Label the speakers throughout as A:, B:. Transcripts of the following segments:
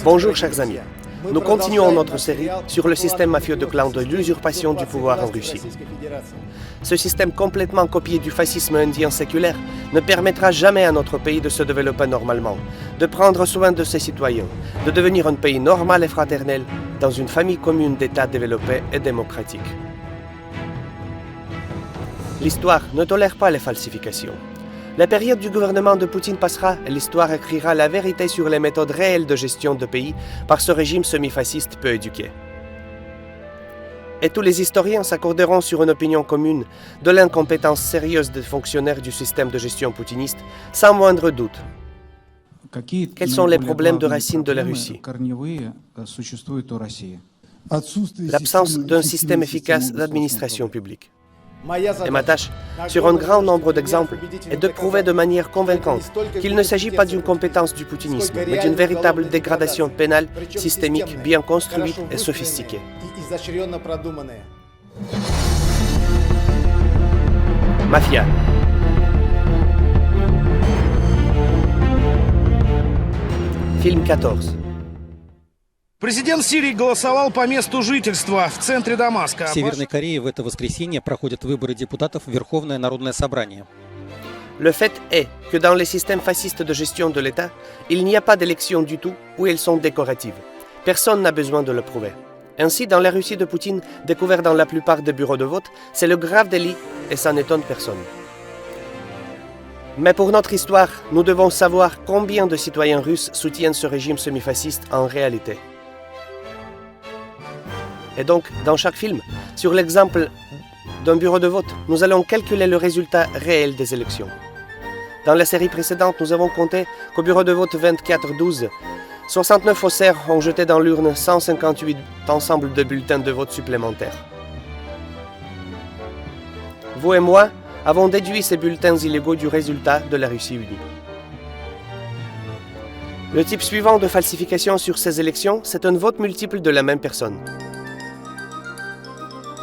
A: Bonjour chers amis, nous continuons notre série sur le système mafieux de clan de l'usurpation du pouvoir en Russie. Ce système complètement copié du fascisme indien séculaire ne permettra jamais à notre pays de se développer normalement, de prendre soin de ses citoyens, de devenir un pays normal et fraternel dans une famille commune d'États développés et démocratiques. L'histoire ne tolère pas les falsifications. La période du gouvernement de Poutine passera et l'histoire écrira la vérité sur les méthodes réelles de gestion de pays par ce régime semi-fasciste peu éduqué. Et tous les historiens s'accorderont sur une opinion commune de l'incompétence sérieuse des fonctionnaires du système de gestion poutiniste, sans moindre doute. Quels sont les problèmes de racine de la Russie? L'absence d'un système efficace d'administration publique. Et ma tâche, sur un grand nombre d'exemples, est de prouver de manière convaincante qu'il ne s'agit pas d'une compétence du poutinisme, mais d'une véritable dégradation pénale, systémique, bien construite et sophistiquée. Mafia. Film 14.
B: Президент Сирии голосовал по месту жительства в центре Дамаска.
C: В Северной Корее в это воскресенье проходят выборы депутатов в Верховное народное собрание.
A: Le fait est que dans les systèmes fascistes de gestion de l'État, il n'y a pas d'élections du tout ou elles sont décoratives. Personne n'a besoin de le prouver. Ainsi, dans la Russie de Poutine, découvert dans la plupart des bureaux de vote, c'est le grave délit et ça n'étonne personne. Mais pour notre histoire, nous devons savoir combien de citoyens russes soutiennent ce régime semi-fasciste en réalité. Et donc, dans chaque film, sur l'exemple d'un bureau de vote, nous allons calculer le résultat réel des élections. Dans la série précédente, nous avons compté qu'au bureau de vote 24-12, 69 faussaires ont jeté dans l'urne 158 ensembles de bulletins de vote supplémentaires. Vous et moi avons déduit ces bulletins illégaux du résultat de la Russie unie. Le type suivant de falsification sur ces élections, c'est un vote multiple de la même personne.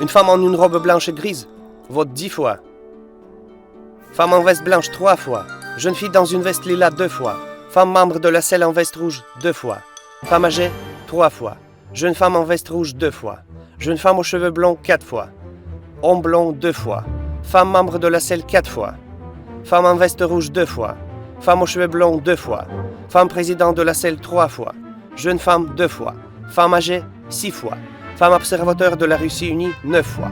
A: Une femme en une robe blanche et grise vote 10 fois. Femme en veste blanche 3 fois. Jeune fille dans une veste lilas 2 fois. Femme membre de la selle en veste rouge 2 fois. Femme âgée 3 fois. Jeune femme en veste rouge 2 fois. Jeune femme aux cheveux blonds 4 fois. Homme blond 2 fois. Femme membre de la selle 4 fois. Femme en veste rouge 2 fois. Femme aux cheveux blonds 2 fois. Femme président de la selle 3 fois. Jeune femme 2 fois. Femme âgée 6 fois. Femme observateur de la Russie unie 9 fois.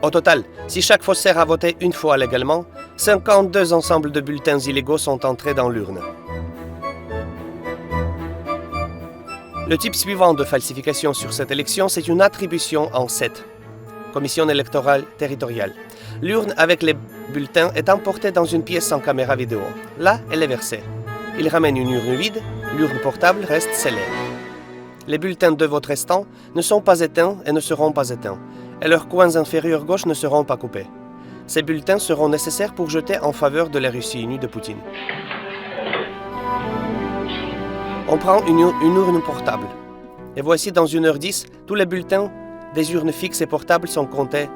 A: Au total, si chaque faussaire a voté une fois légalement, 52 ensembles de bulletins illégaux sont entrés dans l'urne. Le type suivant de falsification sur cette élection, c'est une attribution en 7. Commission électorale territoriale. L'urne avec les bulletins est emportée dans une pièce sans caméra vidéo. Là, elle est versée. Il ramène une urne vide, l'urne portable reste scellée. Les bulletins de vote restants ne sont pas éteints et ne seront pas éteints, et leurs coins inférieurs gauche ne seront pas coupés. Ces bulletins seront nécessaires pour jeter en faveur de la Russie unie de Poutine. On prend une urne portable. Et voici dans 1h10, tous les bulletins des urnes fixes et portables sont comptés.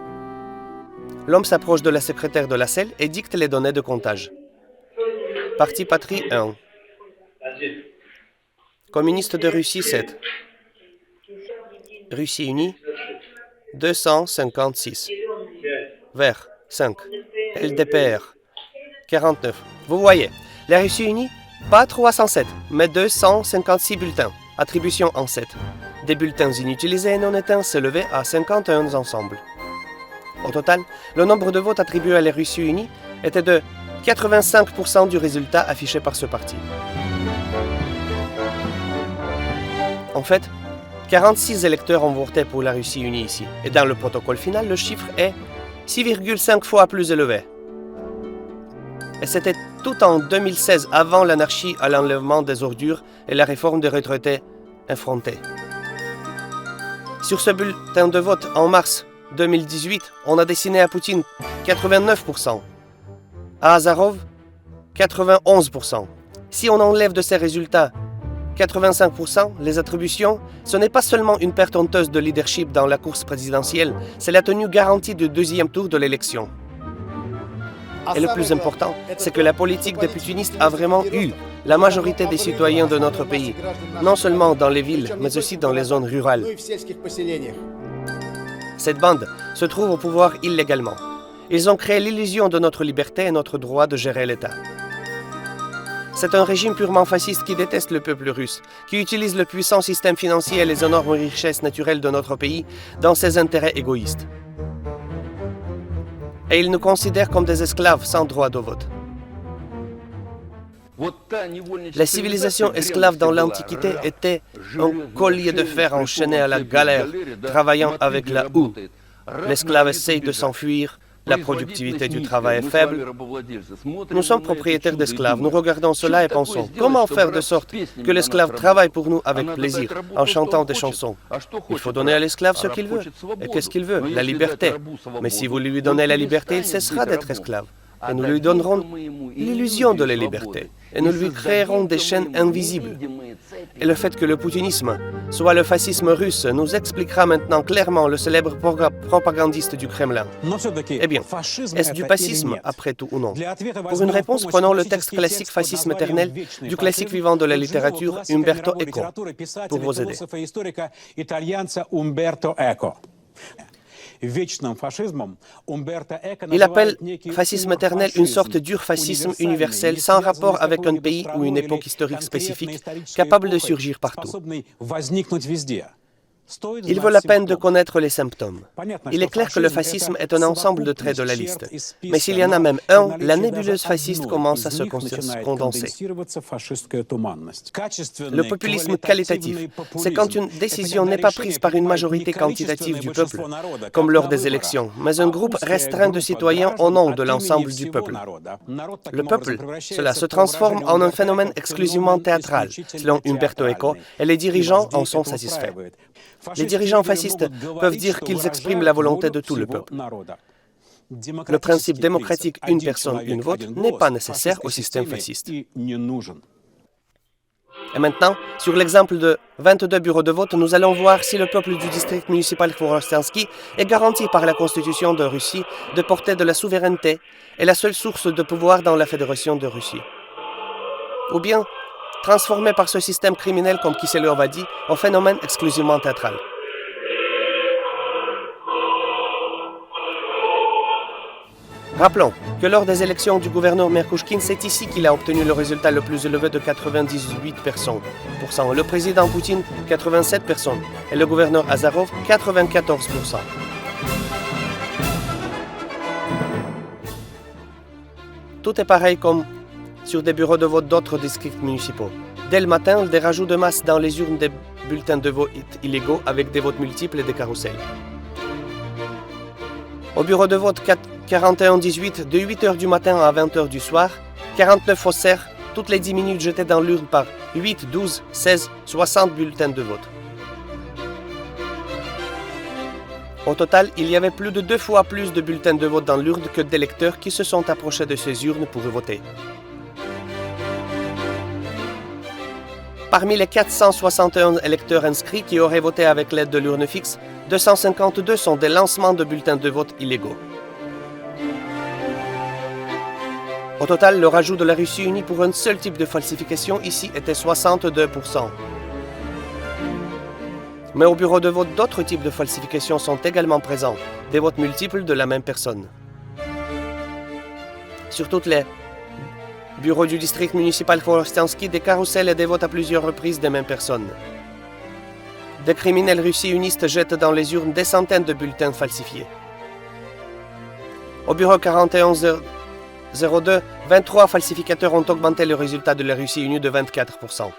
A: L'homme s'approche de la secrétaire de la selle et dicte les données de comptage. Parti patrie 1. Communiste de Russie 7. Russie unie 256. Vert 5. LDPR 49. Vous voyez, la Russie unie, pas 307, mais 256 bulletins. Attribution en 7. Des bulletins inutilisés et non éteints s'élevaient à 51 ensembles. Au total, le nombre de votes attribués à la Russie unie était de 85% du résultat affiché par ce parti. En fait, 46 électeurs ont voté pour la Russie unie ici, et dans le protocole final, le chiffre est 6,5 fois plus élevé. Et c'était tout en 2016, avant l'anarchie à l'enlèvement des ordures et la réforme des retraités effrontée. Sur ce bulletin de vote, en mars 2018, on a dessiné à Poutine 89%, à Azarov 91%. Si on enlève de ces résultats 85%, les attributions, ce n'est pas seulement une perte honteuse de leadership dans la course présidentielle, c'est la tenue garantie du deuxième tour de l'élection. Et le plus important, c'est que la politique des putinistes a vraiment eu la majorité des citoyens de notre pays, non seulement dans les villes, mais aussi dans les zones rurales. Cette bande se trouve au pouvoir illégalement. Ils ont créé l'illusion de notre liberté et notre droit de gérer l'État. C'est un régime purement fasciste qui déteste le peuple russe, qui utilise le puissant système financier et les énormes richesses naturelles de notre pays dans ses intérêts égoïstes. Et ils nous considèrent comme des esclaves sans droit de vote. La civilisation esclave dans l'Antiquité était un collier de fer enchaîné à la galère, travaillant avec la houe. L'esclave essaye de s'enfuir, la productivité du travail est faible. Nous sommes propriétaires d'esclaves, nous regardons cela et pensons, comment faire de sorte que l'esclave travaille pour nous avec plaisir, en chantant des chansons? Il faut donner à l'esclave ce qu'il veut. Et qu'est-ce qu'il veut? La liberté. Mais si vous lui donnez la liberté, il cessera d'être esclave. Et nous lui donnerons l'illusion de la liberté. Et nous lui créerons des chaînes invisibles. Et le fait que le poutinisme soit le fascisme russe nous expliquera maintenant clairement le célèbre propagandiste du Kremlin. Eh bien, est-ce du fascisme après tout ou non? Pour une réponse, prenons le texte classique Fascisme éternel du classique vivant de la littérature Umberto Eco pour vous aider. Il appelle fascisme éternel une sorte d'ur-fascisme universel sans rapport avec un pays ou une époque historique spécifique, capable de surgir partout. Il vaut la peine de connaître les symptômes. Il est clair que le fascisme est un ensemble de traits de la liste. Mais s'il y en a même un, la nébuleuse fasciste commence à se condenser. Le populisme qualitatif, c'est quand une décision n'est pas prise par une majorité quantitative du peuple, comme lors des élections, mais un groupe restreint de citoyens au nom de l'ensemble du peuple. Le peuple, cela se transforme en un phénomène exclusivement théâtral, selon Umberto Eco, et les dirigeants en sont satisfaits. Les dirigeants fascistes peuvent dire qu'ils expriment la volonté de tout le peuple. Le principe démocratique « une personne, une vote » n'est pas nécessaire au système fasciste. Et maintenant, sur l'exemple de 22 bureaux de vote, nous allons voir si le peuple du district municipal Khorostiansky est garanti par la Constitution de Russie de porter de la souveraineté et la seule source de pouvoir dans la Fédération de Russie. Ou bien, transformé par ce système criminel, comme Kyselyov a dit, en phénomène exclusivement théâtral. Rappelons que lors des élections du gouverneur Merkouchkine, c'est ici qu'il a obtenu le résultat le plus élevé de 98%. Le président Poutine, 87%. Et le gouverneur Azarov, 94%. Tout est pareil comme sur des bureaux de vote d'autres districts municipaux. Dès le matin, des rajouts de masse dans les urnes des bulletins de vote illégaux avec des votes multiples et des carrousels. Au bureau de vote 41-18, de 8h du matin à 20h du soir, 49 faussaires, toutes les 10 minutes jetés dans l'urne par 8, 12, 16, 60 bulletins de vote. Au total, il y avait plus de 2 fois plus de bulletins de vote dans l'urne que d'électeurs qui se sont approchés de ces urnes pour voter. Parmi les 461 électeurs inscrits qui auraient voté avec l'aide de l'urne fixe, 252 sont des lancements de bulletins de vote illégaux. Au total, le rajout de la Russie unie pour un seul type de falsification ici était 62%. Mais au bureau de vote, d'autres types de falsifications sont également présents, des votes multiples de la même personne. Sur toutes les bureaux du district municipal Khorostiansky, des carrousels et des votes à plusieurs reprises des mêmes personnes. Des criminels russie-unistes jettent dans les urnes des centaines de bulletins falsifiés. Au bureau 4102, 23 falsificateurs ont augmenté le résultat de la Russie unie de 24%.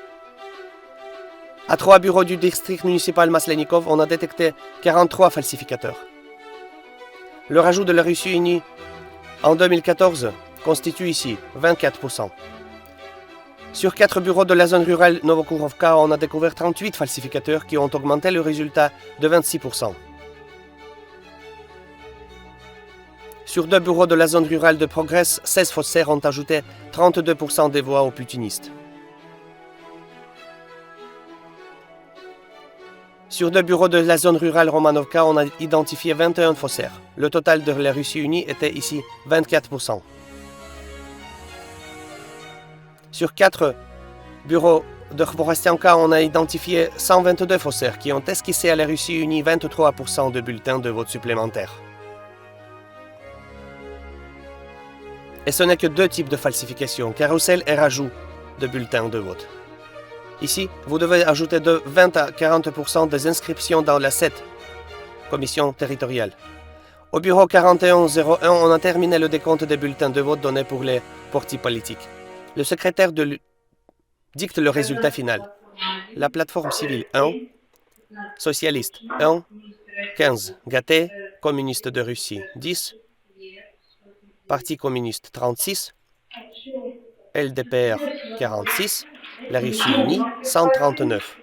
A: À 3 bureaux du district municipal Maslenikov, on a détecté 43 falsificateurs. Le rajout de la Russie unie en 2014 constitue ici 24%. Sur 4 bureaux de la zone rurale Novokourovka, on a découvert 38 falsificateurs qui ont augmenté le résultat de 26%. Sur 2 bureaux de la zone rurale de Progress, 16 faussaires ont ajouté 32% des voix aux putinistes. Sur 2 bureaux de la zone rurale Romanovka, on a identifié 21 faussaires. Le total de la Russie unie était ici 24%. Sur 4 bureaux de Khvorostianka, on a identifié 122 faussaires qui ont esquissé à la Russie unie 23% de bulletins de vote supplémentaires. Et ce n'est que 2 types de falsification, carrousel et rajout de bulletins de vote. Ici, vous devez ajouter de 20 à 40% des inscriptions dans la 7 commission territoriale. Au bureau 4101, on a terminé le décompte des bulletins de vote donnés pour les partis politiques. Le secrétaire dicte le résultat final. La plateforme civile 1, socialiste 1, 15, Gaté, communiste de Russie 10, Parti communiste 36, LDPR 46, la Russie unie 139.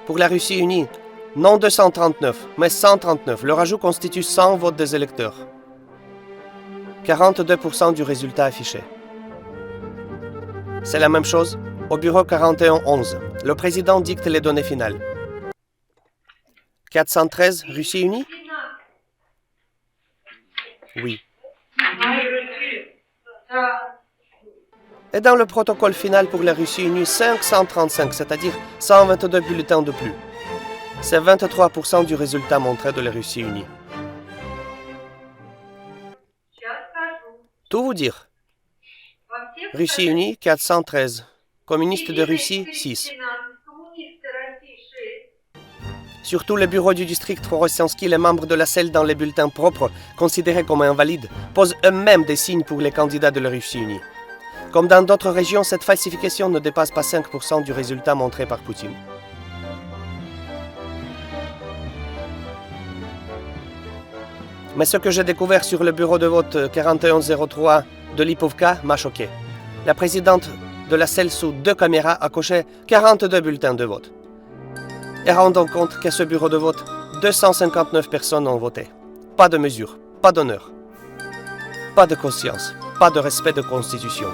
A: Pour la Russie unie, non 239, mais 139. Le rajout constitue 100 votes des électeurs. 42% du résultat affiché. C'est la même chose au bureau 4111. Le président dicte les données finales. 413, Russie unie? Oui. Et dans le protocole final pour la Russie unie, 535, c'est-à-dire 122 bulletins de plus. C'est 23% du résultat montré de la Russie unie. Tout vous dire. Russie unie, 413. Communiste de Russie, 6. Sur tous les bureaux du district Khvorostiansky, les membres de la selle dans les bulletins propres, considérés comme invalides, posent eux-mêmes des signes pour les candidats de la Russie unie. Comme dans d'autres régions, cette falsification ne dépasse pas 5% du résultat montré par Poutine. Mais ce que j'ai découvert sur le bureau de vote 4103 de Lipovka m'a choqué. La présidente de la selle sous 2 caméras a coché 42 bulletins de vote. Et rendons compte qu'à ce bureau de vote, 259 personnes ont voté. Pas de mesure, pas d'honneur, pas de conscience, pas de respect de constitution.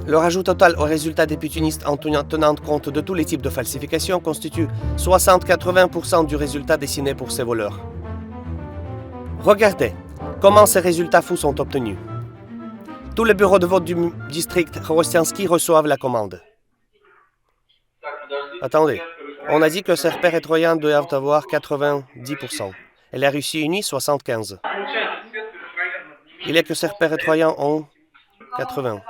A: Le rajout total au résultat des putinistes en tenant compte de tous les types de falsifications constitue 60-80% du résultat dessiné pour ces voleurs. Regardez comment ces résultats fous sont obtenus. Tous les bureaux de vote du district Khvorostiansky reçoivent la commande. Attendez, on a dit que Serper et Troyan doivent avoir 90% et la Russie unie 75%. Il est que Serper et Troyan ont 80%.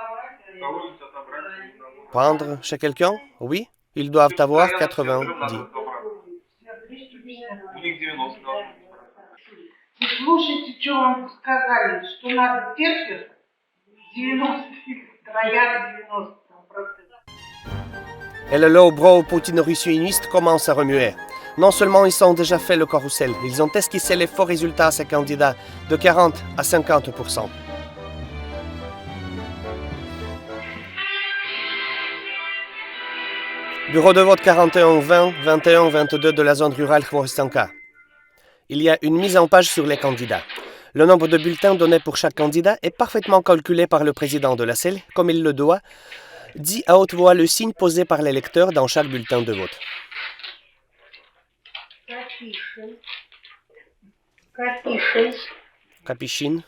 A: Prendre chez quelqu'un? Oui, ils doivent avoir 90.
D: Слушайте, что вам сказали, что надо терпеть 90, Троян 90%.
A: Et le lowbrow poutine-russie-uniste commence à remuer. Non seulement ils ont déjà fait le carrousel, ils ont esquissé les faux résultats à ces candidats de 40 à 50%. Bureau de vote 41-20, 21-22 de la zone rurale Khvorostianka. Il y a une mise en page sur les candidats. Le nombre de bulletins donnés pour chaque candidat est parfaitement calculé par le président de la selle, comme il le doit, dit à haute voix le signe posé par l'électeur dans chaque bulletin de vote. Kapichin,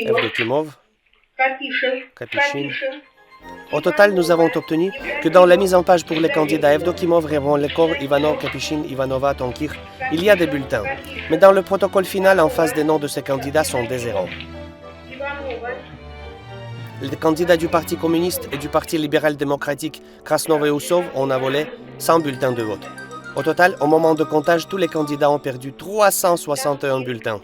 A: Evdokimov, Kapichin. Au total, nous avons obtenu que dans la mise en page pour les candidats Evdokimov, Revanlekov, Ivanov, Kapichin, Ivanova, Tonkir, il y a des bulletins. Mais dans le protocole final, en face des noms de ces candidats sont des zéros. Les candidats du Parti communiste et du Parti libéral-démocratique Krasnov et Oussov ont volé 100 bulletins de vote. Au total, au moment de comptage, tous les candidats ont perdu 361 bulletins.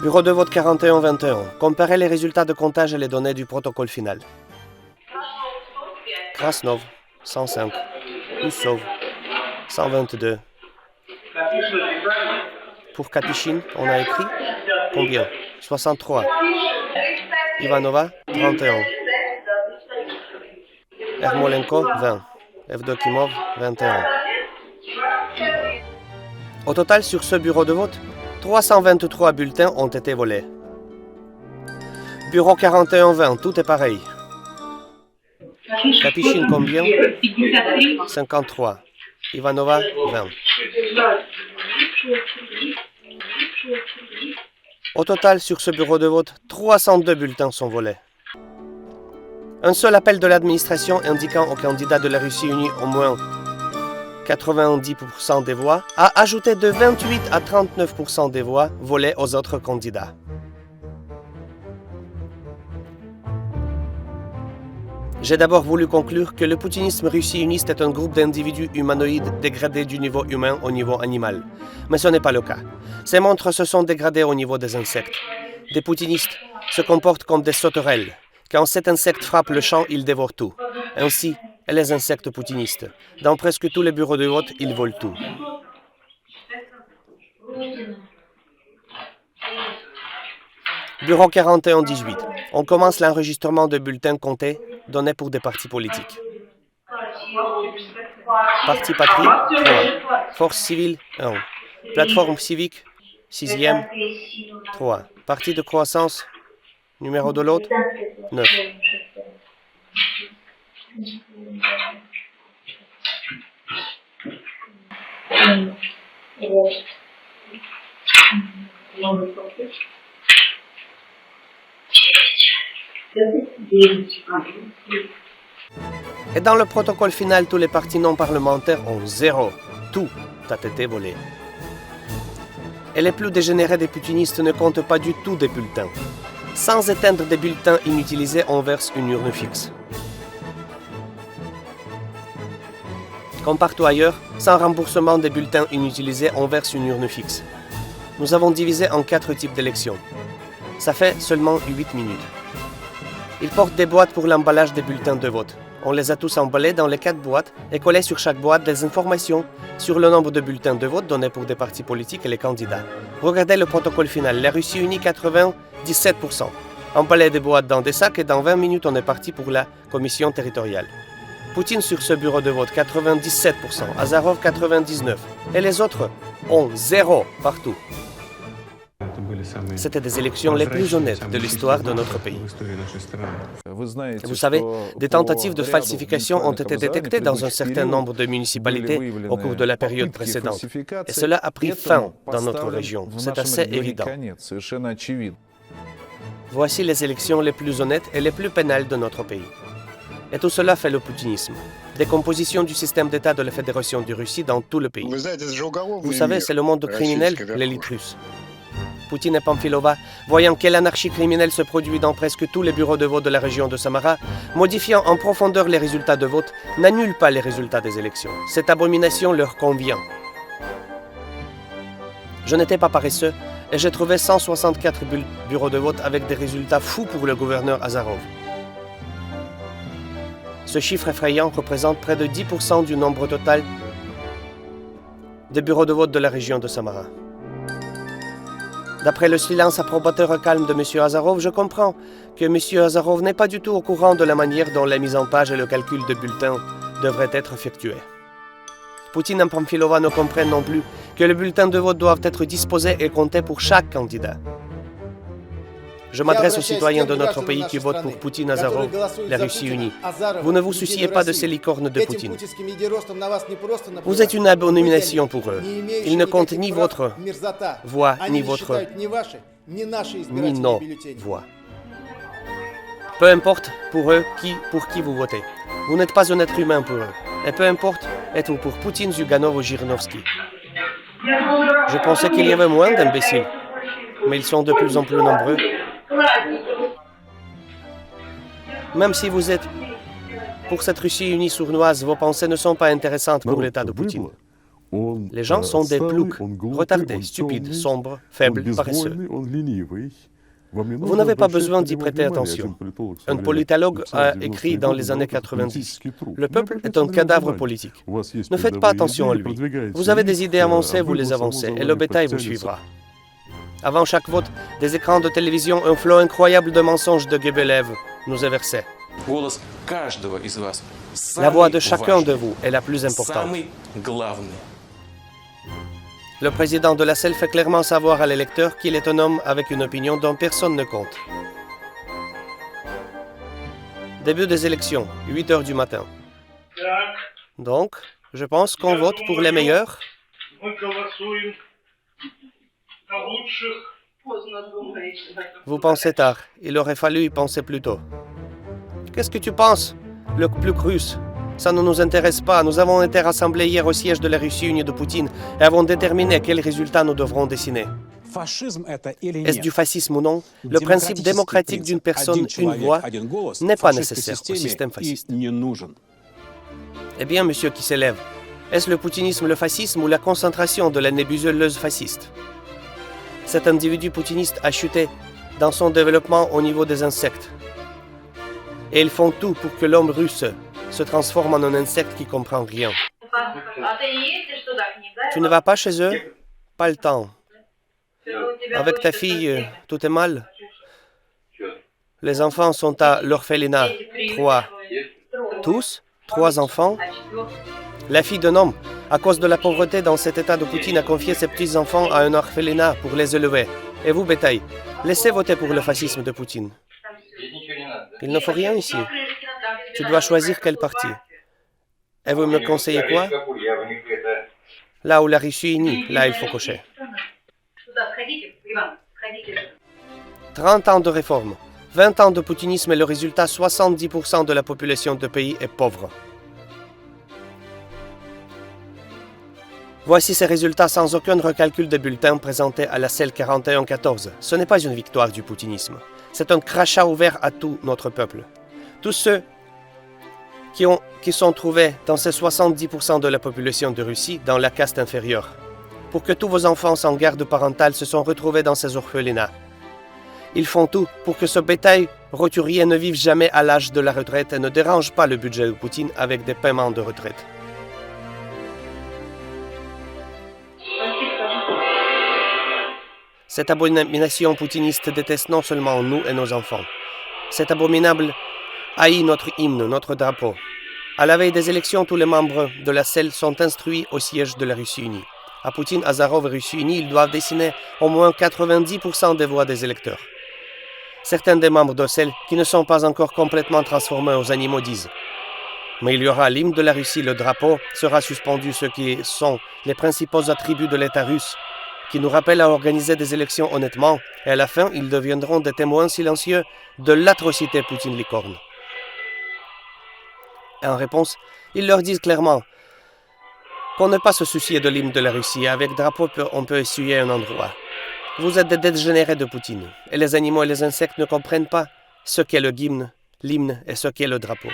A: Bureau de vote 41-21. Comparez les résultats de comptage et les données du protocole final. Krasnov, 105. Oussov, 122. Pour Kapichin, on a écrit combien? 63. Ivanova, 31. Ermolenko, 20. Evdokimov, 21. Au total, sur ce bureau de vote, 323 bulletins ont été volés. Bureau 4120, tout est pareil. Kapishin combien? 53. Ivanova, 20. Au total, sur ce bureau de vote, 302 bulletins sont volés. Un seul appel de l'administration indiquant aux candidats de la Russie unie au moins 90% des voix a ajouté de 28 à 39% des voix volées aux autres candidats. J'ai d'abord voulu conclure que le poutinisme russie-uniste est un groupe d'individus humanoïdes dégradés du niveau humain au niveau animal. Mais ce n'est pas le cas. Ces monstres se sont dégradés au niveau des insectes. Des poutinistes se comportent comme des sauterelles. Quand cet insecte frappe le champ, il dévore tout. Ainsi est les insectes poutinistes. Dans presque tous les bureaux de vote, ils volent tout. Bureau 41-18. On commence l'enregistrement de bulletins comptés donnés pour des partis politiques. Parti Patrie, 3. Force civile, 1. Plateforme civique, 6e, 3. Parti de croissance, numéro de l'autre, 9. Et dans le protocole final, tous les partis non parlementaires ont 0. Tout a été volé. Et les plus dégénérés des putinistes ne comptent pas du tout des bulletins. Sans éteindre des bulletins inutilisés, on verse une urne fixe. Comme partout ailleurs, sans remboursement des bulletins inutilisés, on verse une urne fixe. Nous avons divisé en 4 types d'élections. Ça fait seulement 8 minutes. Ils portent des boîtes pour l'emballage des bulletins de vote. On les a tous emballés dans les 4 boîtes et collés sur chaque boîte des informations sur le nombre de bulletins de vote donnés pour des partis politiques et les candidats. Regardez le protocole final. La Russie unie 97%. Emballé des boîtes dans des sacs et dans 20 minutes on est parti pour la commission territoriale. Poutine sur ce bureau de vote 97%, Azarov 99%. Et les autres ont 0 partout. C'était des élections les plus honnêtes de l'histoire de notre pays. Vous savez, des tentatives de falsification ont été détectées dans un certain nombre de municipalités au cours de la période précédente. Et cela a pris fin dans notre région. C'est assez évident. Voici les élections les plus honnêtes et les plus pénales de notre pays. Et tout cela fait le poutinisme. Décomposition du système d'État de la Fédération de Russie dans tout le pays. Vous savez, c'est le monde criminel, l'élite russe. Poutine et Pamfilova, voyant quelle anarchie criminelle se produit dans presque tous les bureaux de vote de la région de Samara, modifiant en profondeur les résultats de vote, n'annulent pas les résultats des élections. Cette abomination leur convient. Je n'étais pas paresseux et j'ai trouvé 164 bureaux de vote avec des résultats fous pour le gouverneur Azarov. Ce chiffre effrayant représente près de 10% du nombre total des bureaux de vote de la région de Samara. D'après le silence approbateur calme de M. Azarov, je comprends que M. Azarov n'est pas du tout au courant de la manière dont la mise en page et le calcul de bulletins devraient être effectués. Poutine et Pamfilova ne comprennent non plus que les bulletins de vote doivent être disposés et comptés pour chaque candidat. Je m'adresse aux citoyens de notre pays qui votent pour Poutine, Azarov, la Russie unie. Vous ne vous souciez pas de ces licornes de Poutine. Vous êtes une abomination pour eux. Ils ne comptent ni votre voix, ni votre, ni nos voix. Peu importe pour eux pour qui vous votez. Vous n'êtes pas un être humain pour eux. Et peu importe, êtes-vous pour Poutine, Zyuganov ou Zhirinovsky. Je pensais qu'il y avait moins d'imbéciles, mais ils sont de plus en plus nombreux. Même si vous êtes pour cette Russie unie sournoise, vos pensées ne sont pas intéressantes pour l'état de Poutine. Les gens sont des ploucs, retardés, stupides, sombres, faibles, paresseux. Vous n'avez pas besoin d'y prêter attention. Un politologue a écrit dans les années 90 « Le peuple est un cadavre politique. Ne faites pas attention à lui. Vous avez des idées avancées, vous les avancez, et le bétail vous suivra. » Avant chaque vote, des écrans de télévision, un flot incroyable de mensonges de Gebelev nous est versé. La voix de chacun de vous est la plus importante. Le président de la SEL fait clairement savoir à l'électeur qu'il est un homme avec une opinion dont personne ne compte. Début des élections, 8 heures du matin. Donc, je pense qu'on vote pour les meilleurs. Vous pensez tard, il aurait fallu y penser plus tôt. Qu'est-ce que tu penses? Le plus russe. Ça ne nous intéresse pas. Nous avons été rassemblés hier au siège de la Russie unie de Poutine et avons déterminé quels résultats nous devrons dessiner. Est-ce du fascisme ou non? Le principe démocratique d'une personne, une voix, n'est pas nécessaire au système fasciste. Eh bien, monsieur qui s'élève, est-ce le poutinisme, le fascisme ou la concentration de la nébuleuse fasciste? Cet individu poutiniste a chuté dans son développement au niveau des insectes. Et ils font tout pour que l'homme russe se transforme en un insecte qui comprend rien. Tu ne vas pas chez eux? Pas le temps. Avec ta fille, tout est mal? Les enfants sont à l'orphelinat. 3. Tous? 3 enfants? La fille d'un homme, à cause de la pauvreté dans cet état de Poutine, a confié ses petits-enfants à un orphelinat pour les élever. Et vous, bétail, laissez voter pour le fascisme de Poutine. Il ne faut rien ici. Tu dois choisir quel parti. Et vous me conseillez quoi? Là où la Russie est unie, là il faut cocher. 30 ans de réforme, 20 ans de poutinisme et le résultat, 70% de la population du pays est pauvre. Voici ces résultats sans aucun recalcul des bulletins présentés à la SEL 4114. Ce n'est pas une victoire du poutinisme. C'est un crachat ouvert à tout notre peuple. Tous ceux qui sont trouvés dans ces 70% de la population de Russie dans la caste inférieure. Pour que tous vos enfants sans garde parentale se sont retrouvés dans ces orphelinats. Ils font tout pour que ce bétail roturier ne vive jamais à l'âge de la retraite et ne dérange pas le budget de Poutine avec des paiements de retraite. Cette abomination poutiniste déteste non seulement nous et nos enfants. Cet abominable haït notre hymne, notre drapeau. À la veille des élections, tous les membres de la SEL sont instruits au siège de la Russie unie. À Poutine, Azarov et Russie unie, ils doivent dessiner au moins 90% des voix des électeurs. Certains des membres de SEL qui ne sont pas encore complètement transformés aux animaux disent « Mais il y aura l'hymne de la Russie, le drapeau sera suspendu, ce qui sont les principaux attributs de l'État russe, qui nous rappellent à organiser des élections honnêtement, et à la fin, ils deviendront des témoins silencieux de l'atrocité Poutine-Licorne. » Et en réponse, ils leur disent clairement qu'on ne pas se soucier de l'hymne de la Russie. Avec drapeau, on peut essuyer un endroit. Vous êtes des dégénérés de Poutine. Et les animaux et les insectes ne comprennent pas ce qu'est le l'hymne et ce qu'est le drapeau.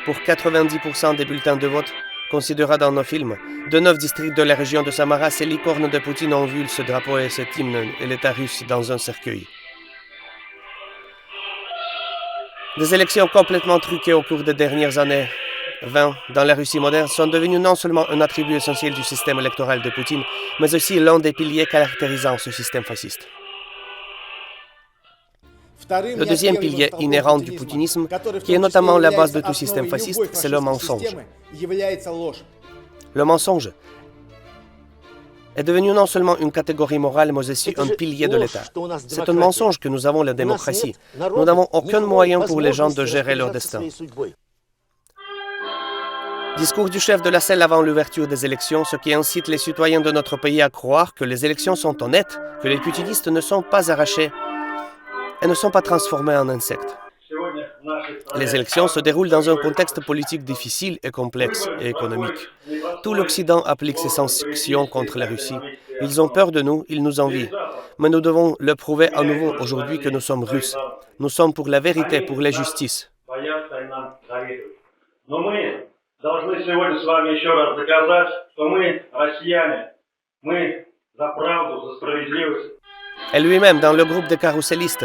A: Pour 90% des bulletins de vote considérés dans nos films, de 9 districts de la région de Samara, ces licornes de Poutine ont vu ce drapeau et cet hymne et l'État russe dans un cercueil. Des élections complètement truquées au cours des dernières années 20 dans la Russie moderne sont devenues non seulement un attribut essentiel du système électoral de Poutine, mais aussi l'un des piliers caractérisant ce système fasciste. Le deuxième pilier inhérent du poutinisme, qui est notamment la base de tout système fasciste, c'est le mensonge. Le mensonge est devenu non seulement une catégorie morale, mais aussi un pilier de l'État. C'est un mensonge que nous avons la démocratie. Nous n'avons aucun moyen pour les gens de gérer leur destin. Discours du chef de la SEL avant l'ouverture des élections, ce qui incite les citoyens de notre pays à croire que les élections sont honnêtes, que les putinistes ne sont pas arrachés et ne sont pas transformés en insectes. Les élections se déroulent dans un contexte politique difficile et complexe et économique. Tout l'Occident applique ses sanctions contre la Russie. Ils ont peur de nous, ils nous envient. Mais nous devons le prouver à nouveau aujourd'hui que nous sommes Russes. Nous sommes pour la vérité, pour la justice.
E: Должны сегодня с вами еще раз доказать, что мы, россияне, мы за правду, за справедливость.
A: Et lui-même, dans le groupe de carrousellistes,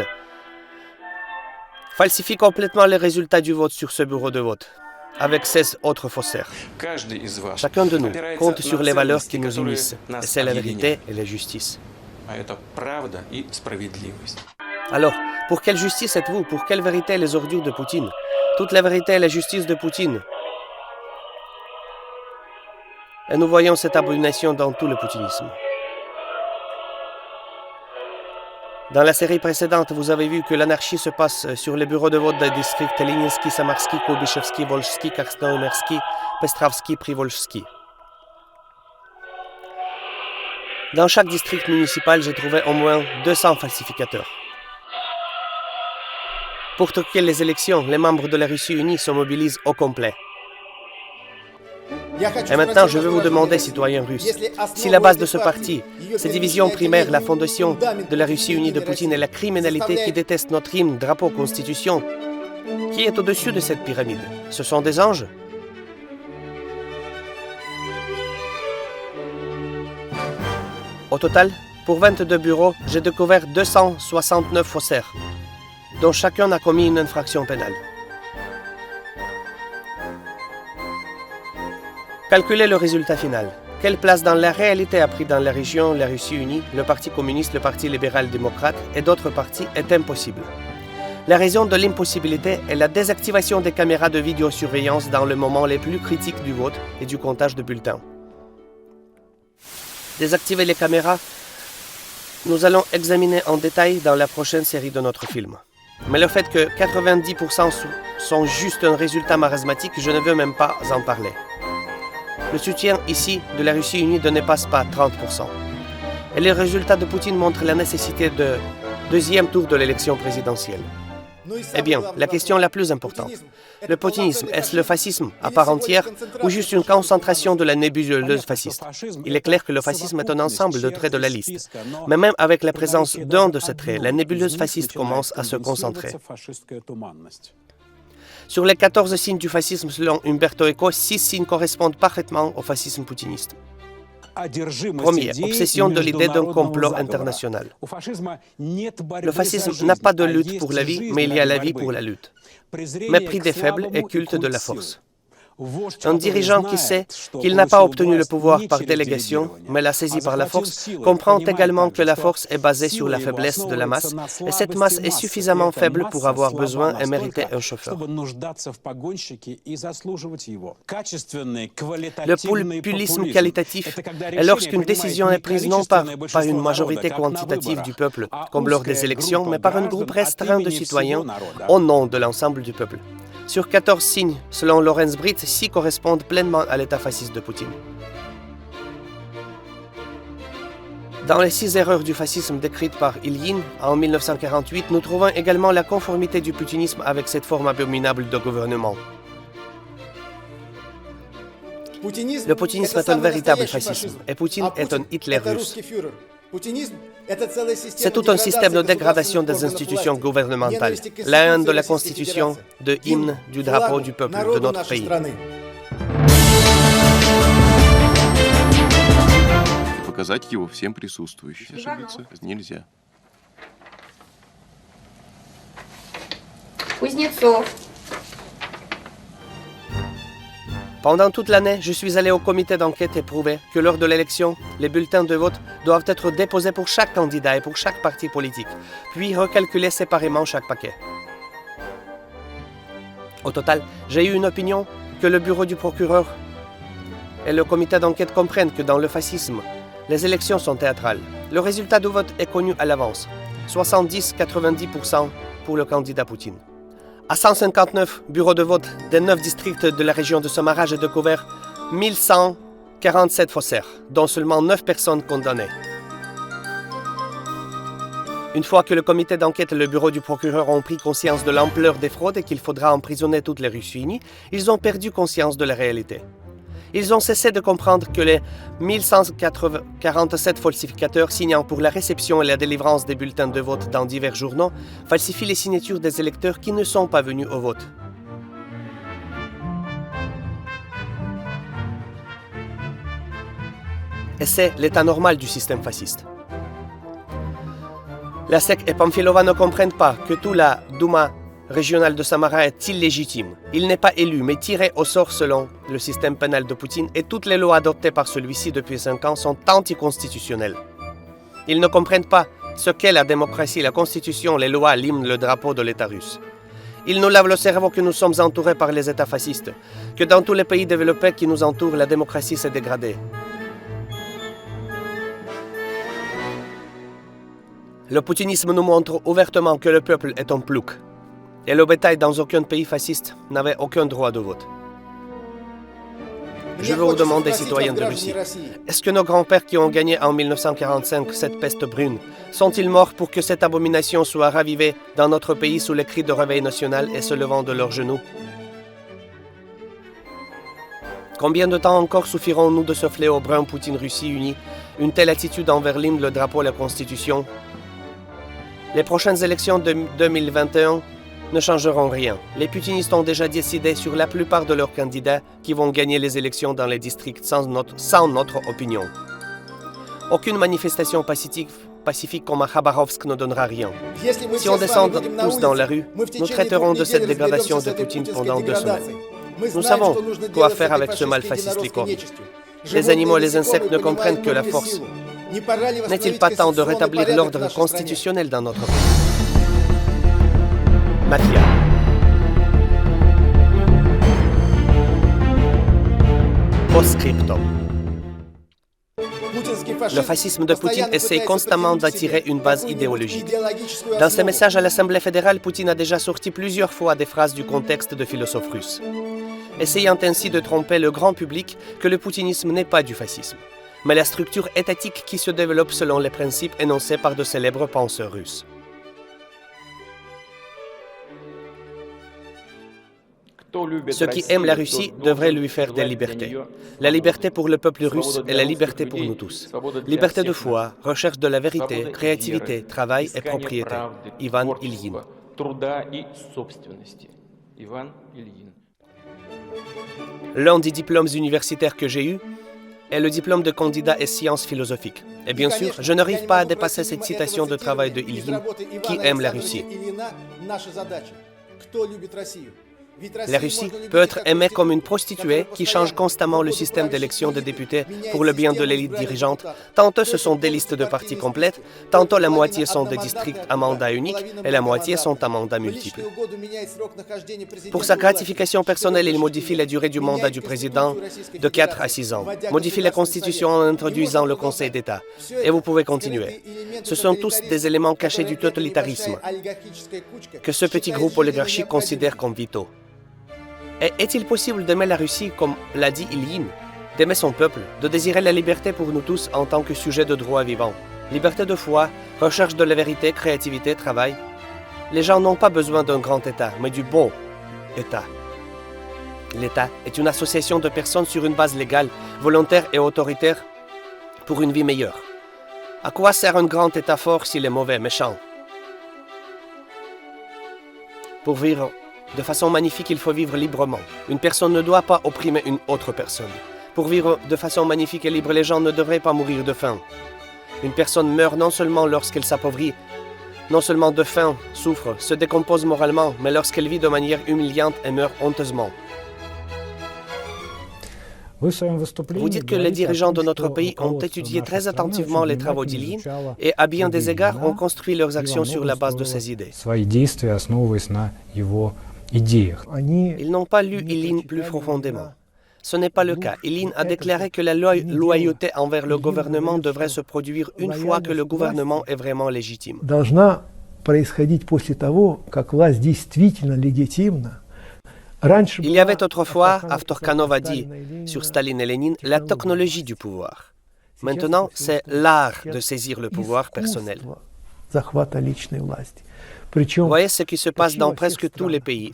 A: falsifie complètement les résultats du vote sur ce bureau de vote, avec 16 autres faussaires. Chacun de nous compte sur les valeurs qui nous unissent, et c'est la vérité et la justice. Alors, pour quelle justice êtes-vous? Pour quelle vérité les ordures de Poutine? Toute la vérité et la justice de Poutine Et nous voyons cette abomination dans tout le poutinisme. Dans la série précédente, vous avez vu que l'anarchie se passe sur les bureaux de vote des districts Leninsky, Samarsky, Koubichevsky, Volchsky, Krasnoyarski, Pestravsky, Privolchsky. Dans chaque district municipal, j'ai trouvé au moins 200 falsificateurs. Pour truquer les élections, les membres de la Russie unie se mobilisent au complet. Et maintenant, je veux vous demander, citoyens russes, si la base de ce parti, ces divisions primaires, la fondation de la Russie unie de Poutine et la criminalité qui déteste notre hymne, drapeau, constitution, qui est au-dessus de cette pyramide? Ce sont des anges? Au total, pour 22 bureaux, j'ai découvert 269 faussaires, dont chacun a commis une infraction pénale. Calculez le résultat final. Quelle place dans la réalité a pris dans la région la Russie unie, le Parti communiste, le Parti libéral-démocrate et d'autres partis est impossible. La raison de l'impossibilité est la désactivation des caméras de vidéosurveillance dans le moment les plus critiques du vote et du comptage de bulletins. Désactiver les caméras, nous allons examiner en détail dans la prochaine série de notre film. Mais le fait que 90% sont juste un résultat marasmatique, je ne veux même pas en parler. Le soutien ici de la Russie unie ne dépasse pas 30%. Et les résultats de Poutine montrent la nécessité de deuxième tour de l'élection présidentielle. Eh bien, la question la plus importante. Le poutinisme, est-ce le fascisme à part entière ou juste une concentration de la nébuleuse fasciste? Il est clair que le fascisme est un ensemble de traits de la liste. Mais même avec la présence d'un de ces traits, la nébuleuse fasciste commence à se concentrer. Sur les 14 signes du fascisme selon Umberto Eco, 6 signes correspondent parfaitement au fascisme poutiniste. Premier, obsession de l'idée d'un complot international. Le fascisme n'a pas de lutte pour la vie, mais il y a la vie pour la lutte. Mépris des faibles et culte de la force. Un dirigeant qui sait qu'il n'a pas obtenu le pouvoir par délégation, mais l'a saisi par la force, comprend également que la force est basée sur la faiblesse de la masse, et cette masse est suffisamment faible pour avoir besoin et mériter un chauffeur. Le populisme qualitatif est lorsqu'une décision est prise non pas par une majorité quantitative du peuple, comme lors des élections, mais par un groupe restreint de citoyens au nom de l'ensemble du peuple. Sur 14 signes, selon Lorenz Britt, 6 correspondent pleinement à l'état fasciste de Poutine. Dans les 6 erreurs du fascisme décrites par Ilyin en 1948, nous trouvons également la conformité du putinisme avec cette forme abominable de gouvernement. Le poutinisme est un véritable fascisme, et Poutine est un Hitler russe. C'est tout un système de dégradation des institutions gouvernementales, la haine de la Constitution, de hymne, du drapeau du peuple, de notre pays.
F: Показать его всем присутствующим. Ошибиться нельзя.
G: Кузнецов.
A: Pendant toute l'année, je suis allé au comité d'enquête et prouvé que lors de l'élection, les bulletins de vote doivent être déposés pour chaque candidat et pour chaque parti politique, puis recalculés séparément chaque paquet. Au total, j'ai eu une opinion que le bureau du procureur et le comité d'enquête comprennent que dans le fascisme, les élections sont théâtrales. Le résultat du vote est connu à l'avance, 70-90% pour le candidat Poutine. À 159 bureaux de vote des 9 districts de la région de Samara, j'ai découvert 1147 faussaires, dont seulement 9 personnes condamnées. Une fois que le comité d'enquête et le bureau du procureur ont pris conscience de l'ampleur des fraudes et qu'il faudra emprisonner toutes les Russes unies, ils ont perdu conscience de la réalité. Ils ont cessé de comprendre que les 1147 falsificateurs signant pour la réception et la délivrance des bulletins de vote dans divers journaux falsifient les signatures des électeurs qui ne sont pas venus au vote. Et c'est l'état normal du système fasciste. La SEC et Pamfilova ne comprennent pas que toute la Douma régionale de Samara est illégitime. Il n'est pas élu, mais tiré au sort selon le système pénal de Poutine et toutes les lois adoptées par celui-ci depuis 5 ans sont anticonstitutionnelles. Ils ne comprennent pas ce qu'est la démocratie, la constitution, les lois, l'hymne, le drapeau de l'État russe. Ils nous lavent le cerveau que nous sommes entourés par les États fascistes, que dans tous les pays développés qui nous entourent, la démocratie s'est dégradée. Le poutinisme nous montre ouvertement que le peuple est un plouc, et le bétail dans aucun pays fasciste n'avait aucun droit de vote. Je veux vous demander, citoyens de Russie, est-ce que nos grands-pères qui ont gagné en 1945 cette peste brune, sont-ils morts pour que cette abomination soit ravivée dans notre pays sous les cris de réveil national et se levant de leurs genoux? Combien de temps encore souffrirons-nous de ce fléau brun Poutine-Russie unie, une telle attitude envers l'hymne, le drapeau et la Constitution? Les prochaines élections de 2021 ne changeront rien. Les putinistes ont déjà décidé sur la plupart de leurs candidats qui vont gagner les élections dans les districts sans notre opinion. Aucune manifestation pacifique comme à Khabarovsk ne donnera rien. Si on descend tous dans la rue, nous traiterons de cette dégradation de Poutine pendant 2 semaines. Nous savons quoi faire avec ce mal fasciste licorne. Les animaux et les insectes ne comprennent que la force. N'est-il pas temps de rétablir l'ordre constitutionnel dans notre pays? Mathia. Post-scriptum. Le fascisme de Poutine essaie constamment d'attirer une base idéologique. Dans ses messages à l'Assemblée fédérale, Poutine a déjà sorti plusieurs fois des phrases du contexte de philosophes russes, essayant ainsi de tromper le grand public que le poutinisme n'est pas du fascisme, mais la structure étatique qui se développe selon les principes énoncés par de célèbres penseurs russes. Ceux qui aiment la Russie devraient lui faire des libertés. La liberté pour le peuple russe et la liberté pour nous tous. Liberté de foi, recherche de la vérité, créativité, travail et propriété. Ivan Ilyin. L'un des diplômes universitaires que j'ai eus est le diplôme de candidat et sciences philosophiques. Et bien sûr, je n'arrive pas à dépasser cette citation de travail de Ilyin, qui aime la Russie. La Russie peut être aimée comme une prostituée qui change constamment le système d'élection des députés pour le bien de l'élite dirigeante. Tantôt ce sont des listes de partis complètes, tantôt la moitié sont des districts à mandat unique et la moitié sont à mandat multiple. Pour sa gratification personnelle, il modifie la durée du mandat du président de 4 à 6 ans, modifie la Constitution en introduisant le Conseil d'État. Et vous pouvez continuer. Ce sont tous des éléments cachés du totalitarisme que ce petit groupe oligarchique considère comme vitaux. Et est-il possible d'aimer la Russie, comme l'a dit Ilyin, d'aimer son peuple, de désirer la liberté pour nous tous en tant que sujet de droit vivant? Liberté de foi, recherche de la vérité, créativité, travail. Les gens n'ont pas besoin d'un grand État, mais du bon État. L'État est une association de personnes sur une base légale, volontaire et autoritaire pour une vie meilleure. À quoi sert un grand État fort s'il est mauvais, méchant? Pour vivre de façon magnifique, il faut vivre librement. Une personne ne doit pas opprimer une autre personne. Pour vivre de façon magnifique et libre, les gens ne devraient pas mourir de faim. Une personne meurt non seulement lorsqu'elle s'appauvrit, non seulement de faim, souffre, se décompose moralement, mais lorsqu'elle vit de manière humiliante et meurt honteusement. Vous dites que les dirigeants de notre pays ont étudié très attentivement les travaux d'Ilyin et à bien des égards ont construit leurs actions sur la base de ses idées. Ils n'ont pas lu Ilyin plus profondément. Ce n'est pas le cas. Ilyin a déclaré que la loyauté envers le gouvernement devrait se produire une fois que le gouvernement est vraiment légitime. Il y avait autrefois, Avtorkhanov a dit sur Staline et Lénine, la technologie du pouvoir. Maintenant, c'est l'art de saisir le pouvoir personnel. Vous voyez ce qui se passe dans presque tous les pays.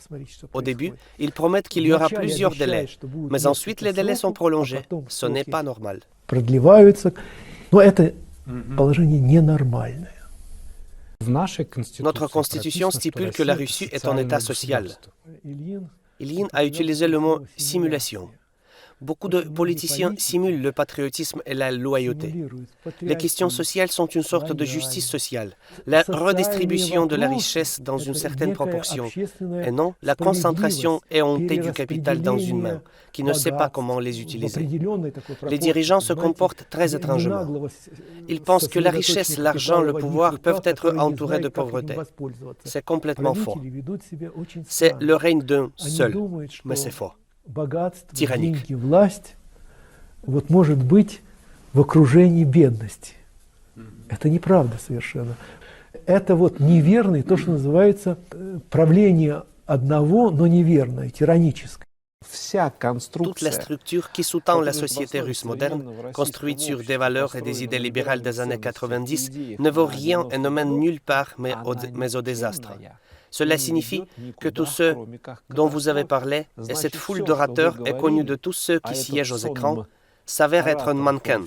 A: Au début, ils promettent qu'il y aura plusieurs délais, mais ensuite les délais sont prolongés. Ce n'est pas normal. Notre constitution stipule que la Russie est un État social. Ilyin a utilisé le mot « simulation ». Beaucoup de politiciens simulent le patriotisme et la loyauté. Les questions sociales sont une sorte de justice sociale, la redistribution de la richesse dans une certaine proportion, et non la concentration éhontée du capital dans une main, qui ne sait pas comment les utiliser. Les dirigeants se comportent très étrangement. Ils pensent que la richesse, l'argent, le pouvoir peuvent être entourés de pauvreté. C'est complètement faux. C'est le règne d'un seul, mais c'est faux. Tyrannique.
G: Деньги, власть вот может быть в окружении бедности. Это неправда совершенно. Это вот неверное, то, что называется правление одного, но неверное, тираническое.
A: Toute la structure qui sous-tend la société russe moderne, construite sur des valeurs et des idées libérales des années 90, ne vaut rien et ne mène nulle part, mais au désastre. Cela signifie que tous ceux dont vous avez parlé et cette foule d'orateurs est connue de tous ceux qui siègent aux écrans s'avère être un mannequin,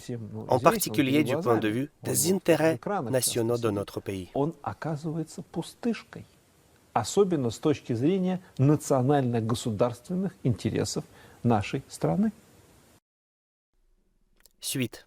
A: en particulier du point de vue des intérêts nationaux de notre pays.
H: Особенно с точки зрения национально-государственных интересов нашей страны.
A: Suite.